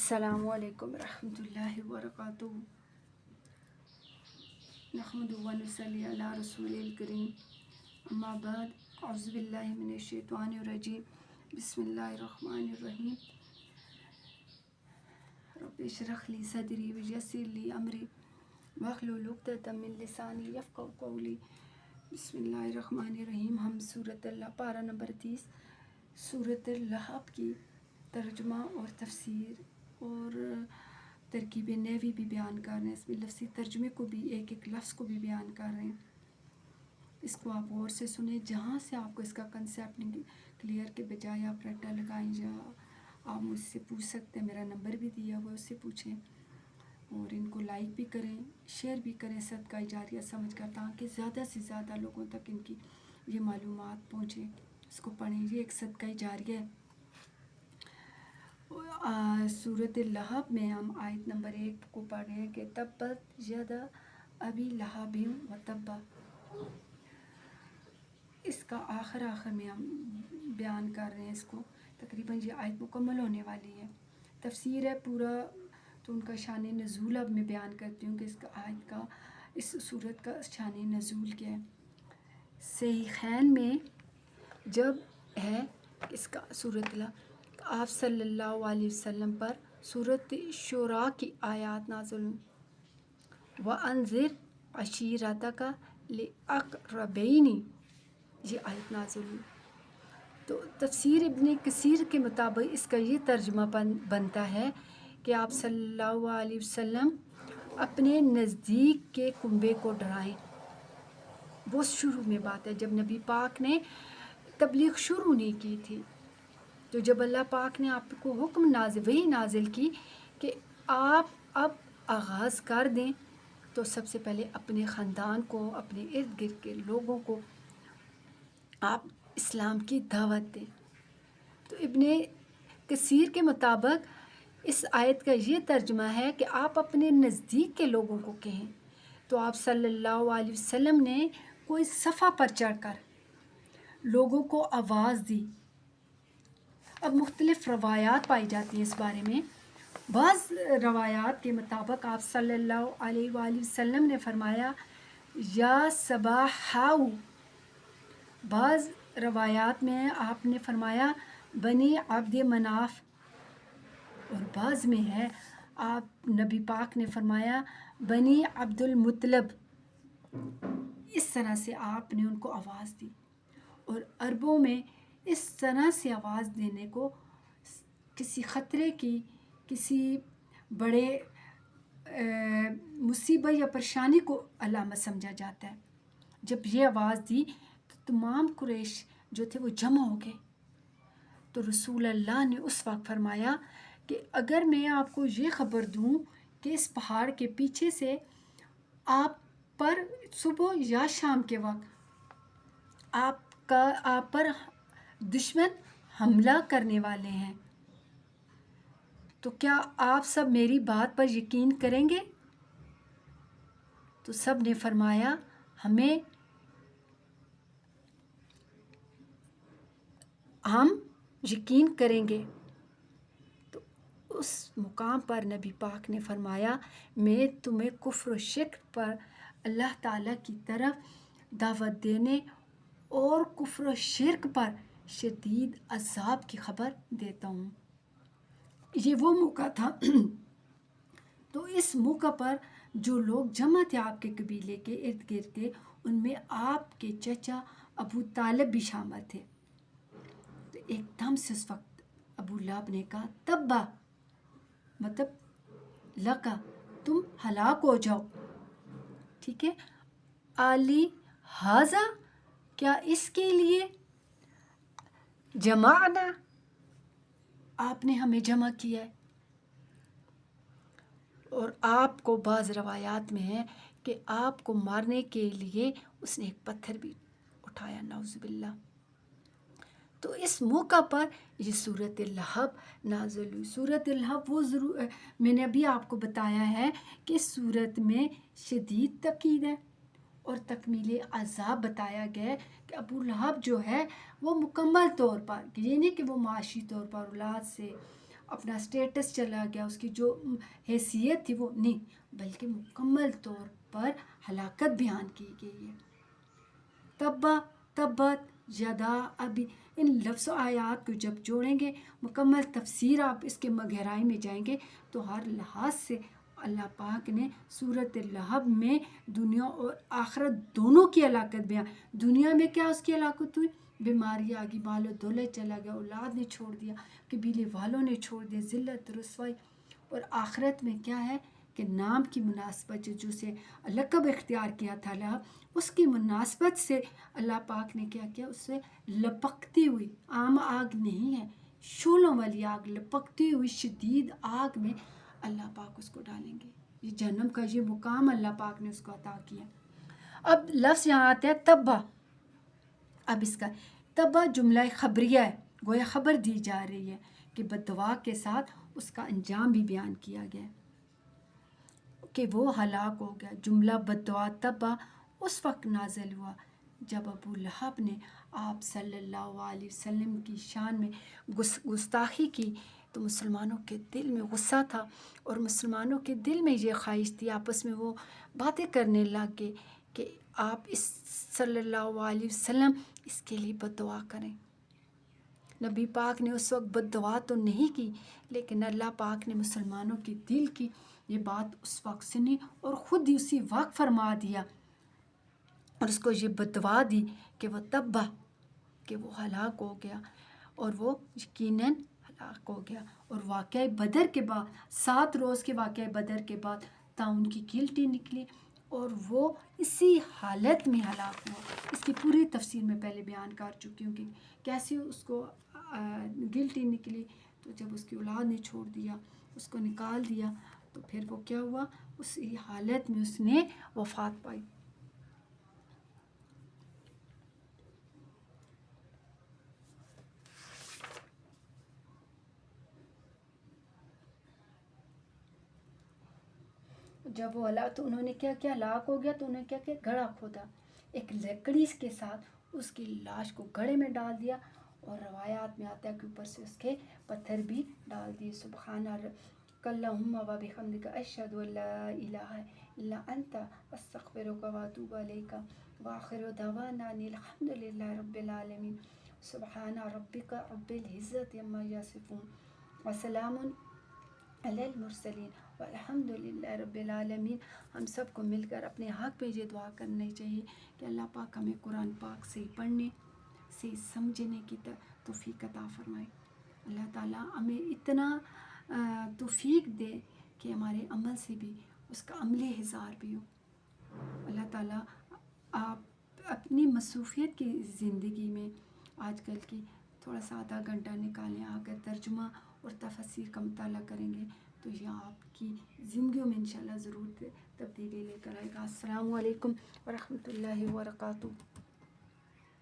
السلام علیکم ورحمۃ اللہ وبرکاتہ۔ نحمدہ و نصلی علی رسول الکریم، اما بعد، اعوذ باللہ من الشیطان الرجیم، بسم اللہ الرحمن الرحیم۔ رب اشرح لی صدری ویسر لی امری واحلل عقدۃ من لسانی یفقہوا قولی۔ بسم اللہ الرحمن الرحیم۔ ہم سورۃ اللہ پارہ نمبر 30 سورۃ اللہب کی ترجمہ اور تفسیر اور ترکیب نحوی بھی بیان کر رہے ہیں۔ اس میں لفظی ترجمے کو بھی ایک ایک لفظ کو بھی بیان کر رہے ہیں۔ اس کو آپ غور سے سنیں، جہاں سے آپ کو اس کا کنسیپٹ کلیئر کے بجائے آپ رٹا لگائیں، یا آپ مجھ سے پوچھ سکتے ہیں، میرا نمبر بھی دیا ہوا ہے، اس سے پوچھیں، اور ان کو لائک بھی کریں، شیئر بھی کریں صدقہ جاریہ سمجھ کر، تاکہ زیادہ سے زیادہ لوگوں تک ان کی یہ معلومات پہنچیں۔ اس کو پڑھیں، یہ ایک صدقہ جاریہ ہے۔ سورۃ اللہب میں ہم آیت نمبر 1 کو پڑھ رہے ہیں کہ تبت یدا ابی لہب و تب۔ اس کا آخر میں ہم بیان کر رہے ہیں اس کو، تقریباً یہ آیت مکمل ہونے والی ہے۔ تفسیر ہے پورا تو ان کا شان نزول اب میں بیان کرتی ہوں کہ اس کا آیت کا، اس سورت کا شان نزول کیا ہے۔ صحیحین میں جب ہے اس کا سورۃ اللہ، آپ صلی اللہ علیہ وسلم پر سورۃ شعراء کی آیات نازل ہوئیں۔ وَأَنذِرْ عَشِيرَتَكَ الْأَقْرَبِينَ، یہ آیت نازل ہوئی۔ تو تفسیر ابن کثیر کے مطابق اس کا یہ ترجمہ بنتا ہے کہ آپ صلی اللہ علیہ وسلم اپنے نزدیک کے کنبے کو ڈرائیں۔ وہ شروع میں بات ہے جب نبی پاک نے تبلیغ شروع نہیں کی تھی، تو جب اللہ پاک نے آپ کو حکم وحی نازل کی کہ آپ اب آغاز کر دیں، تو سب سے پہلے اپنے خاندان کو، اپنے ارد گرد کے لوگوں کو آپ اسلام کی دعوت دیں۔ تو ابن کثیر کے مطابق اس آیت کا یہ ترجمہ ہے کہ آپ اپنے نزدیک کے لوگوں کو کہیں۔ تو آپ صلی اللہ علیہ وسلم نے کوئی صفحہ پر چڑھ کر لوگوں کو آواز دی۔ اب مختلف روایات پائی جاتی ہیں اس بارے میں۔ بعض روایات کے مطابق آپ صلی اللہ علیہ وآلہ وسلم نے فرمایا یا صباحاؤ۔ بعض روایات میں آپ نے فرمایا بنی عبد مناف، اور بعض میں ہے آپ نبی پاک نے فرمایا بنی عبد المطلب۔ اس طرح سے آپ نے ان کو آواز دی، اور عربوں میں اس طرح سے آواز دینے کو کسی خطرے کی، کسی بڑے مصیبت یا پریشانی کو علامت سمجھا جاتا ہے۔ جب یہ آواز دی تو تمام قریش جو تھے وہ جمع ہو گئے۔ تو رسول اللہ نے اس وقت فرمایا کہ اگر میں آپ کو یہ خبر دوں کہ اس پہاڑ کے پیچھے سے آپ پر صبح یا شام کے وقت آپ پر دشمن حملہ کرنے والے ہیں، تو کیا آپ سب میری بات پر یقین کریں گے؟ تو سب نے فرمایا ہم یقین کریں گے۔ تو اس مقام پر نبی پاک نے فرمایا میں تمہیں کفر و شرک پر اللہ تعالیٰ کی طرف دعوت دینے اور کفر و شرک پر شدید عذاب کی خبر دیتا ہوں۔ یہ وہ موقع تھا تو اس موقع پر جو لوگ جمع تھے آپ کے قبیلے کے ارد گرد کے، ان میں آپ کے چچا ابو طالب بھی شامل تھے۔ تو ایک دم سے اس وقت ابو لہب نے کہا تبا، مطلب لکا، تم ہلاک ہو جاؤ۔ ٹھیک ہے، علی ہاذا، کیا اس کے لیے جمعنا، آپ نے ہمیں جمع کیا ہے۔ اور آپ کو بعض روایات میں ہے کہ آپ کو مارنے کے لیے اس نے ایک پتھر بھی اٹھایا، نعوذ باللہ۔ تو اس موقع پر یہ سورۃ اللہب نازل ہوئی۔ سورۃ اللہب وہ میں نے ابھی آپ کو بتایا ہے کہ اس سورت میں شدید تاکید ہے اور تکمیل عذاب بتایا گیا ہے کہ ابو لہب جو ہے وہ مکمل طور پر، یہ نہیں کہ وہ معاشی طور پر اولاد سے اپنا اسٹیٹس چلا گیا، اس کی جو حیثیت تھی وہ نہیں، بلکہ مکمل طور پر ہلاکت بیان کی گئی ہے۔ تبا تبت یدا ابی، ان لفظ و آیات کو جب جوڑیں گے، مکمل تفسیر آپ اس کے گہرائی میں جائیں گے تو ہر لحاظ سے اللہ پاک نے سورۃ لہب میں دنیا اور آخرت دونوں کی ہلاکت بیان۔ دنیا میں کیا اس کی ہلاکت ہوئی؟ بیماری آ گئی، مال و دولت چلا گیا، اولاد نے چھوڑ دیا، قبیلے والوں نے چھوڑ دیا، ذلت رسوائی۔ اور آخرت میں کیا ہے کہ نام کی مناسبت جو سے لقب اختیار کیا تھا لہب، اس کی مناسبت سے اللہ پاک نے کیا کیا، اس سے لپکتی ہوئی، عام آگ نہیں ہے، شولوں والی آگ، لپکتی ہوئی شدید آگ میں اللہ پاک اس کو ڈالیں گے۔ یہ جہنم کا یہ مقام اللہ پاک نے اس کو عطا کیا۔ اب لفظ یہاں آتا ہے تبا، اب اس کا تبا جملہ خبریہ ہے، گویا خبر دی جا رہی ہے کہ بددعا کے ساتھ اس کا انجام بھی بیان کیا گیا کہ وہ ہلاک ہو گیا۔ جملہ بددعا تبا اس وقت نازل ہوا جب ابو لہب نے آپ صلی اللہ علیہ وسلم کی شان میں گستاخی کی، تو مسلمانوں کے دل میں غصہ تھا، اور مسلمانوں کے دل میں یہ خواہش تھی، آپس میں وہ باتیں کرنے لگ گئے کہ آپ اس صلی اللہ علیہ وسلم اس کے لیے بددعا کریں۔ نبی پاک نے اس وقت بددعا تو نہیں کی، لیکن اللہ پاک نے مسلمانوں کے دل کی یہ بات اس وقت سنی اور خود ہی اسی وقت فرما دیا، اور اس کو یہ بددعا دی کہ وہ تبا، کہ وہ ہلاک ہو گیا، اور وہ یقیناً ہلاک ہو گیا۔ اور واقعہ بدر کے بعد، 7 روز کے واقعہ بدر کے بعد طاعون کی گلٹی نکلی اور وہ اسی حالت میں ہلاک ہوا۔ اس کی پوری تفسیر میں پہلے بیان کر چکی ہوں کہ کیسے اس کو گلٹی نکلی، تو جب اس کی اولاد نے چھوڑ دیا، اس کو نکال دیا، تو پھر وہ کیا ہوا، اسی حالت میں اس نے وفات پائی۔ جب وہ ہلاک، تو انہوں نے کیا کیا، ہلاک ہو گیا تو انہوں نے کیا کیا، گڑھا کھودا، ایک لکڑی کے ساتھ اس کی لاش کو گڑھے میں ڈال دیا، اور روایات میں آتا ہے کہ اوپر سے اس کے پتھر بھی ڈال دیے۔ سبحان ربک اللہم و بحمدک اشہد ان لا الہ الا انت استغفرک و اتوب الیک وآخر دعوانا ان الحمد للہ رب العالمین۔ سبحان ربک رب العزت عما یصفون وسلام علی المرسلین والحمد للہ رب العالمین۔ ہم سب کو مل کر اپنے حق میں یہ دعا کرنی چاہیے کہ اللہ پاک ہمیں قرآن پاک سے پڑھنے سے سمجھنے کی توفیق عطا فرمائے۔ اللہ تعالیٰ ہمیں اتنا توفیق دے کہ ہمارے عمل سے بھی اس کا عملی اظہار بھی ہو۔ اللہ تعالیٰ آپ اپنی مصروفیت کی زندگی میں آج کل کی تھوڑا سا آدھا گھنٹہ نکالیں، آ کر ترجمہ اور تفسیر کا مطالعہ کریں گے تو یہ آپ کی زندگیوں میں انشاءاللہ ضرور تبدیلی لے کر آئے گا۔ السلام علیکم ورحمۃ اللہ وبرکاتہ۔